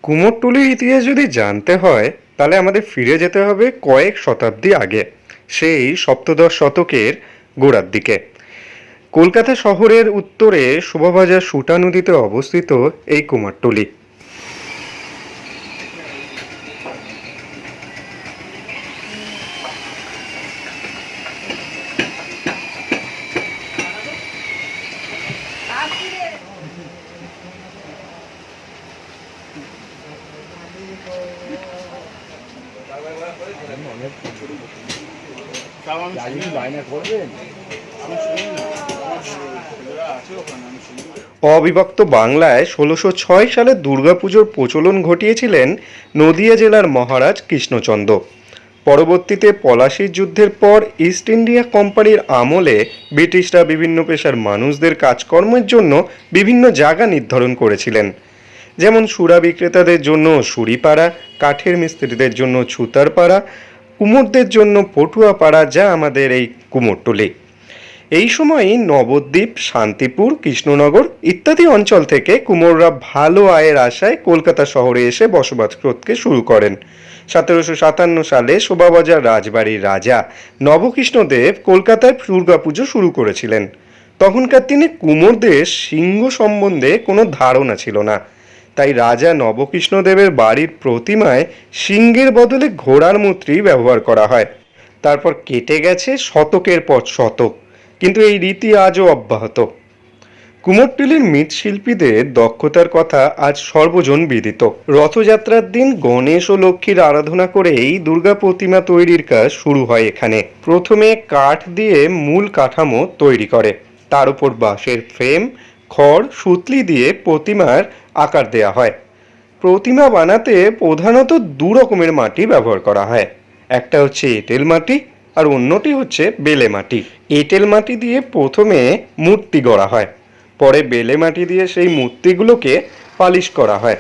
কুমোরটুলির ইতিহাস যদি জানতে হয় তাহলে আমাদের ফিরে যেতে হবে কয়েক শতাব্দী আগে, সেই সপ্তদশ শতকের গোড়ার দিকে। কলকাতা শহরের উত্তরে শোভাবাজার সুটা নদীতে অবস্থিত এই কুমারটুলি। অবিভক্ত বাংলায় ১৬০৬ সালে দুর্গাপুজোর প্রচলন ঘটিয়েছিলেন নদিয়া জেলার মহারাজ কৃষ্ণচন্দ্র। পরবর্তীতে পলাশির যুদ্ধের পর ইস্ট ইন্ডিয়া কোম্পানির আমলে ব্রিটিশরা বিভিন্ন পেশার মানুষদের কাজকর্মের জন্য বিভিন্ন জায়গা নির্ধারণ করেছিলেন, যেমন সুরা বিক্রেতাদের জন্য সুরিপাড়া, কাঠের মিস্ত্রিদের জন্য ছুতারপাড়া, কুমোরদের জন্য পটুয়াপাড়া, যা আমাদের এই কুমোরটুলি। এই সময়ই নবদ্বীপ, শান্তিপুর, কৃষ্ণনগর ইত্যাদি অঞ্চল থেকে কুমোররা ভালো আয়ের আশায় কলকাতা শহরে এসে বসবাস করতে শুরু করেন। ১৭৫৭ সালে শোভাবাজার রাজবাড়ির রাজা নবকৃষ্ণদেব কলকাতায় দুর্গাপুজো শুরু করেছিলেন। তখনকার দিনে কুমোরদের সিংহ সম্বন্ধে কোনো ধারণা ছিল না, তাই রাজা নবকৃষ্ণদেবের বাড়ির প্রতিমায় সিংহের বদলে ঘোড়ার মূর্তি ব্যবহার করা হয়। তারপর কেটে গেছে শতকের পর শতক, কিন্তু এই রীতি আজও অব্যাহত। কুমোরটুলির মৃৎশিল্পীদের দক্ষতার কথা আজ সর্বজন বিদিত। রথযাত্রার দিন গণেশ ও লক্ষ্মীর আরাধনা করেই দুর্গা প্রতিমা তৈরির কাজ শুরু হয় এখানে। প্রথমে কাঠ দিয়ে মূল কাঠামো তৈরি করে, তার উপর বাঁশের ফ্রেম, খড়, সুতলি দিয়ে প্রতিমার আকার দেয়া হয়। প্রতিমা বানাতে প্রধানত দু রকমের মাটি ব্যবহার করা হয়, একটা হচ্ছে এঁটেল মাটি আর অন্যটি হচ্ছে বেলে মাটি। এঁটেল মাটি দিয়ে প্রথমে মূর্তি গড়া হয়, পরে বেলে মাটি দিয়ে সেই মূর্তিগুলোকে পালিশ করা হয়।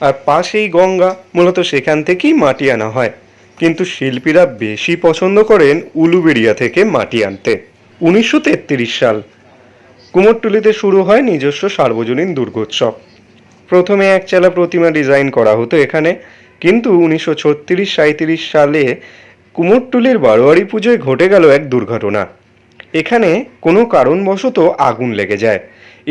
আর পাশেই গঙ্গা, মূলত সেখান থেকেই মাটি আনা হয়, কিন্তু শিল্পীরা বেশি পছন্দ করেন উলুবেড়িয়া থেকে মাটি আনতে। ১৯৩৩ সাল কুমোরটুলিতে শুরু হয় নিজস্ব সার্বজনীন দুর্গোৎসব। প্রথমে একচালা প্রতিমা ডিজাইন করা হতো এখানে, কিন্তু ১৯৩৬-৩৭ সালে কুমোরটুলির বারোয়ারি পুজোয় ঘটে গেল এক দুর্ঘটনা। এখানে কোনো কারণবশত আগুন লেগে যায়।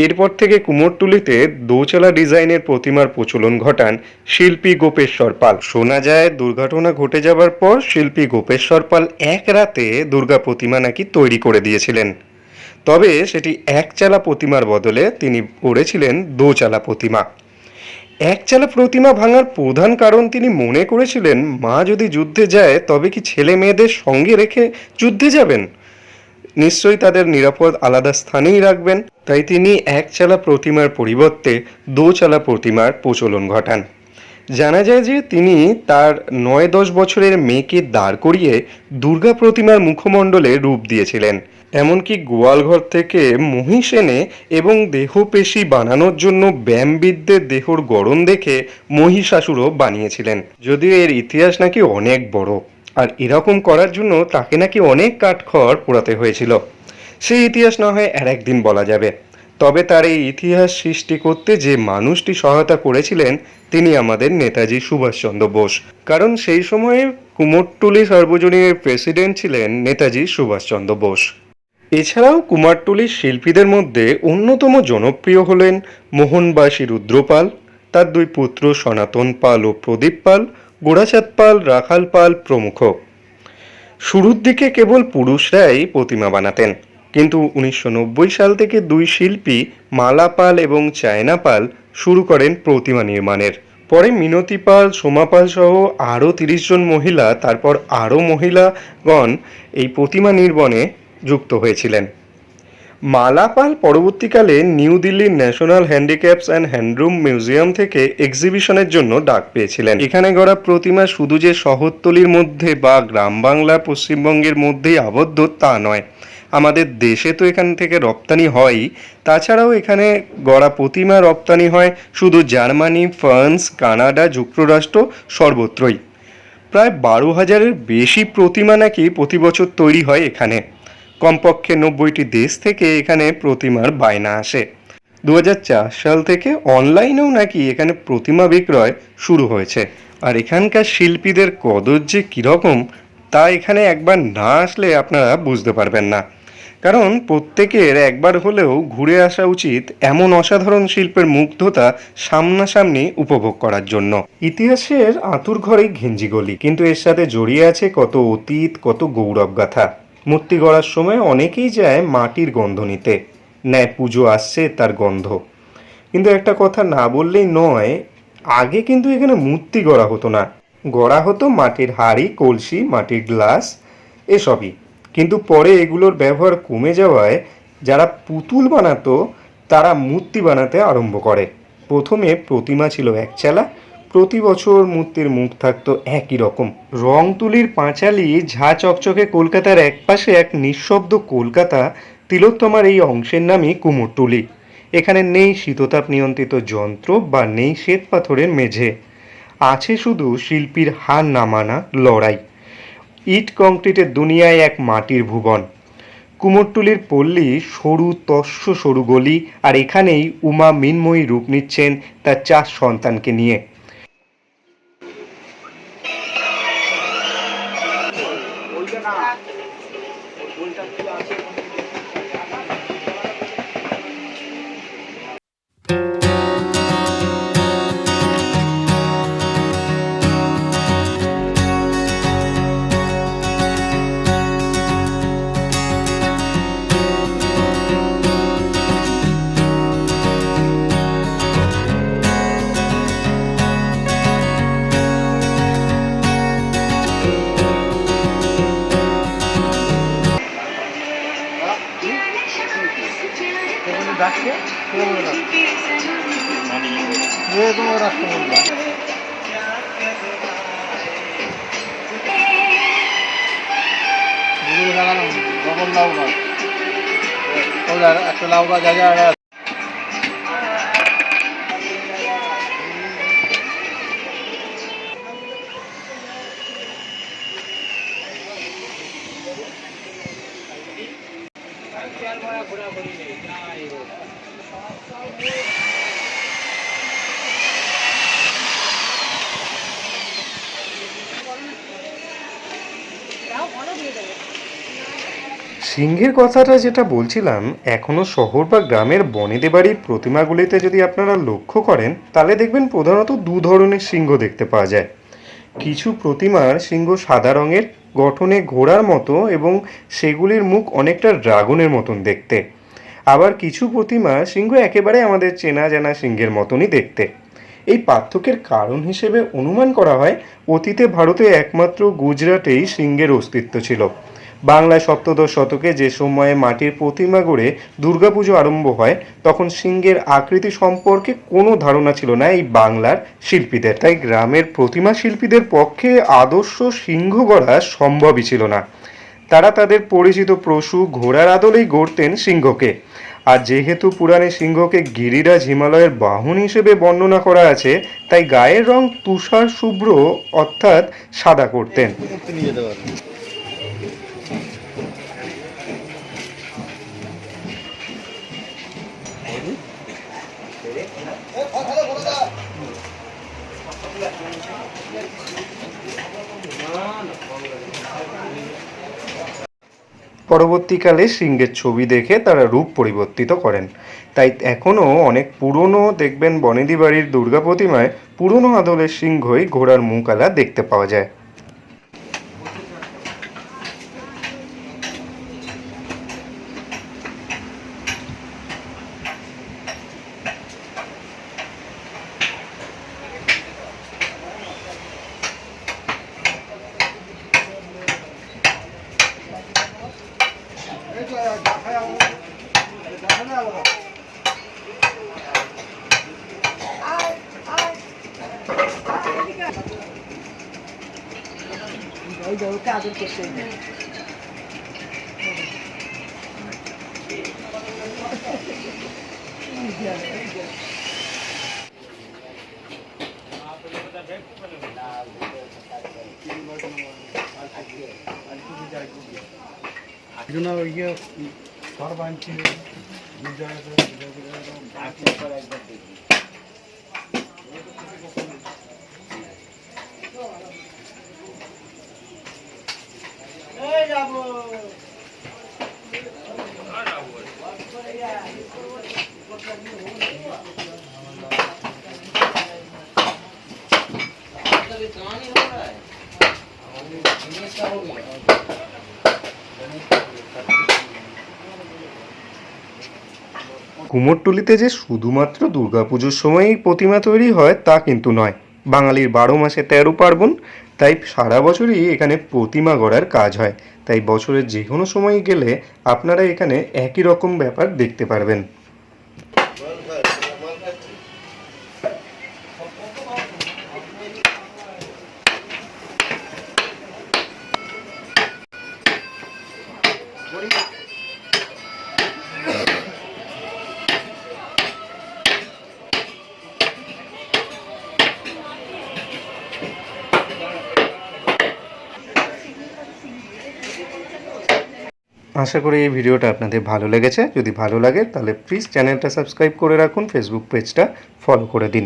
এরপর থেকে কুমোরটুলিতে দোচালা ডিজাইনের প্রতিমার প্রচলন ঘটান শিল্পী গোপেশ্বর পাল। শোনা যায় দুর্ঘটনা ঘটে যাবার পর শিল্পী গোপেশ্বর পাল এক রাতে দুর্গা প্রতিমা নাকি তৈরি করে দিয়েছিলেন, তবে সেটি একচালা প্রতিমার বদলে তিনি করেছিলেন দোচালা প্রতিমা। একচালা প্রতিমা ভাঙার প্রধান কারণ তিনি মনে করেছিলেন, মা যদি যুদ্ধে যায় তবে কি ছেলে মেয়েদের সঙ্গে রেখে যুদ্ধে যাবেন? নিশ্চয়ই তাদের নিরাপদ আলাদা স্থানেই রাখবেন। তাই তিনি একচালা প্রতিমার পরিবর্তে দোচালা প্রতিমার প্রচলন ঘটান। জানা যায় যে তিনি তার ৯-১০ বছরের মেয়েকে দাঁড় করিয়ে দুর্গা প্রতিমার মুখমণ্ডলে রূপ দিয়েছিলেন। এমনকি গোয়ালঘর থেকে মহিষ এনে এবং দেহপেশি বানানোর জন্য ব্যায়ামবিদদের দেহর গড়ন দেখে মহিষাসুরও বানিয়েছিলেন। যদিও এর ইতিহাস নাকি অনেক বড়, আর এরকম করার জন্য তাকে নাকি অনেক কাঠখড় পোড়াতে হয়েছিল। সেই ইতিহাস না হয় আর একদিন বলা যাবে। তবে তার এই ইতিহাস সৃষ্টি করতে যে মানুষটি সহায়তা করেছিলেন তিনি আমাদের নেতাজি সুভাষচন্দ্র বোস। কারণ সেই সময়ে কুমোরটুলি সার্বজনীনের প্রেসিডেন্ট ছিলেন নেতাজি সুভাষচন্দ্র বোস। এছাড়াও কুমারটুলির শিল্পীদের মধ্যে অন্যতম জনপ্রিয় হলেন মোহনবাসী রুদ্রপাল, তার দুই পুত্র সনাতন পাল ও প্রদীপ পাল, গোড়াচাঁদ পাল, রাখাল পাল প্রমুখ। শুরুর দিকে কেবল পুরুষরাই প্রতিমা বানাতেন, কিন্তু ১৯৯০ সাল থেকে দুই শিল্পী মালা পাল এবং চায়না পাল শুরু করেন প্রতিমা নির্মাণের। পরে মিনতি পাল, সোমা পাল সহ আরও ৩০ জন মহিলা, তারপর আরও মহিলাগণ এই প্রতিমা নির্মাণে যুক্ত হয়েছিলেন। মালা পাল পরবর্তীকালে নিউ দিল্লির ন্যাশনাল হ্যান্ডিক্যাপস অ্যান্ড হ্যান্ডলুম মিউজিয়াম থেকে এক্সিবিশনের জন্য ডাক পেয়েছিলেন। এখানে গড়া প্রতিমা শুধু যে শহরতলির মধ্যে বা গ্রাম বাংলা পশ্চিমবঙ্গের মধ্যেই আবদ্ধ তা নয়, আমাদের দেশে তো এখান থেকে রপ্তানি হয়ই, তাছাড়াও এখানে গড়া প্রতিমা রপ্তানি হয় শুধু জার্মানি, ফ্রান্স, কানাডা, যুক্তরাষ্ট্র, সর্বত্রই। প্রায় ১২,০০০-এর বেশি প্রতিমা নাকি প্রতি বছর তৈরি হয় এখানে। কমপক্ষে ৯০টি দেশ থেকে এখানে প্রতিমার বায়না আসে। 2004 সাল থেকে অনলাইনেও নাকি এখানে প্রতিমা বিক্রয় শুরু হয়েছে। আর এখানকার শিল্পীদের কদর যে কীরকম তা এখানে একবার না আসলে আপনারা বুঝতে পারবেন না। কারণ প্রত্যেকের একবার হলেও ঘুরে আসা উচিত এমন অসাধারণ শিল্পের মুগ্ধতা সামনাসামনি উপভোগ করার জন্য। ইতিহাসের আঁতুড়ঘরেই ঘিঞ্জিগলি, কিন্তু এর সাথে জড়িয়ে আছে কত অতীত, কত গৌরবগাথা। মূর্তি গড়ার সময় অনেকেই যায় মাটির গন্ধ নিতে, নেয় পুজো আসছে তার গন্ধ। কিন্তু একটা কথা না বললেই নয়, আগে কিন্তু এখানে মূর্তি গড়া হতো না, গড়া হতো মাটির হাঁড়ি, কলসি, মাটির গ্লাস এসবই। কিন্তু পরে এগুলোর ব্যবহার কমে যাওয়ায় যারা পুতুল বানাতো তারা মূর্তি বানাতে আরম্ভ করে। প্রথমে প্রতিমা ছিল একচালা, প্রতি বছর মূর্তির মুখ থাকতো একই রকম। রং তুলির পাঁচালি ঝা চকচকে কলকাতার একপাশে এক নিঃশব্দ কলকাতা তিলোত্তমার এই অংশের নামই কুমোরটুলি। এখানে নেই শীততাপ নিয়ন্ত্রিত যন্ত্র বা নেই শ্বেত পাথরের মেঝে, আছে শুধু শিল্পীর হার না মানা লড়াই। ইট কংক্রিটের দুনিয়ায় এক মাটির ভুবন। কুমোরটুলির পল্লী সরু তস্য সরু গলি, আর এখানেই উমা মৃন্ময়ী রূপ নিচ্ছেন তার 4 সন্তানকে নিয়ে। ডাকছে তোমার রাষ্ট্রমন্ত্রী লাগানো ডবল লাউ গাছ, একটা লাউ গাছ আছে। সিংহের কথাটা যেটা বলছিলাম, এখনও শহর বা গ্রামের বনেদে বাড়ির প্রতিমাগুলিতে যদি আপনারা লক্ষ্য করেন তাহলে দেখবেন প্রধানত 2 ধরনের সিংহ দেখতে পাওয়া যায়। কিছু প্রতিমার সিংহ সাদা রঙের, গঠনে ঘোড়ার মতো এবং সেগুলির মুখ অনেকটা ড্রাগনের মতন দেখতে। আবার কিছু প্রতিমার সিংহ একেবারে আমাদের চেনা জানা সিংহের মতনই দেখতে। এই পার্থক্যের কারণ হিসেবে অনুমান করা হয় অতীতে ভারতে একমাত্র গুজরাটেই সিংহের অস্তিত্ব ছিল। বাংলায় সপ্তদশ শতকে যে সময়ে মাটির প্রতিমা গড়ে দুর্গাপুজো আরম্ভ হয় তখন সিংহের আকৃতি সম্পর্কে কোনো ধারণা ছিল না এই বাংলার শিল্পীদের। তাই গ্রামের প্রতিমা শিল্পীদের পক্ষে আদর্শ সিংহ গড়া সম্ভবই ছিল না। তারা তাদের পরিচিত পশু ঘোড়ার আদলেই গড়তেন সিংহকে। আর যেহেতু পুরাণে সিংহকে গিরিরাজ হিমালয়ের বাহন হিসেবে বর্ণনা করা আছে, তাই গায়ের রং তুষার শুভ্র অর্থাৎ সাদা করতেন। পরবর্তীকালে সিংহের ছবি দেখে তারা রূপ পরিবর্তিত করেন। তাই এখনও অনেক পুরনো দেখবেন বনেদি বাড়ির দুর্গা প্রতিমায় পুরনো আদলের সিংহই ঘোড়ার মুখালা দেখতে পাওয়া যায়। কুমোরটুলিতে যে শুধুমাত্র দুর্গাপুজোর সময়ই প্রতিমা তৈরি হয় তা কিন্তু নয়। বাঙালির 12 মাসে 13 পার্বণ, তাই সারা বছরই এখানে প্রতিমা গড়ার কাজ হয়। তাই বছরের যে কোনো সময় গেলে আপনারা এখানে একই রকম ব্যাপার দেখতে পারবেন। আশা করি এই ভিডিওটা আপনাদের ভালো লেগেছে। যদি ভালো লাগে তাহলে প্লিজ চ্যানেলটা সাবস্ক্রাইব করে রাখুন, ফেসবুক পেজটা ফলো করে দিন।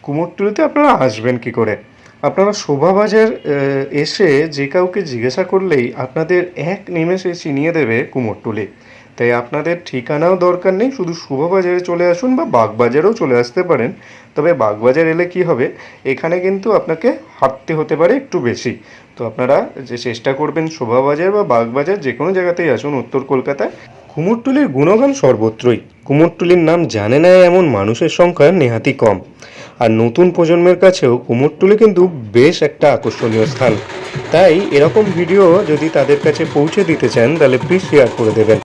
কুমোরটুলিতে আপনারা আসবেন কি করে? আপনারা শোভাবাজার এসে যে কাউকে জিজ্ঞাসা করলেই আপনাদের এক নিমেষে চিনিয়ে দেবে কুমোরটুলি। তাই আপনাদের ঠিকানাও দরকার নেই, শুধু শোভাবাজারে চলে আসুন বা বাগবাজারেও চলে আসতে পারেন। তবে বাগবাজার এলে কি হবে, এখানে কিন্তু আপনাকে হাঁটতে হতে পারে একটু বেশি। তো আপনারা যে চেষ্টা করবেন শোভাবাজার বা বাগবাজার যে কোনো জায়গাতেই আসুন উত্তর কলকাতায়। কুমোরটুলির গুণগান সর্বত্রই। কুমোরটুলির নাম জানে না এমন মানুষের সংখ্যা নেহাতই কম। আর নতুন প্রজন্মের কাছেও কুমোরটুলি কিন্তু বেশ একটা আকর্ষণীয় স্থান। তাই এরকম ভিডিও যদি তাদের কাছে পৌঁছে দিতে চান তাহলে প্লিজ শেয়ার করে দেবেন।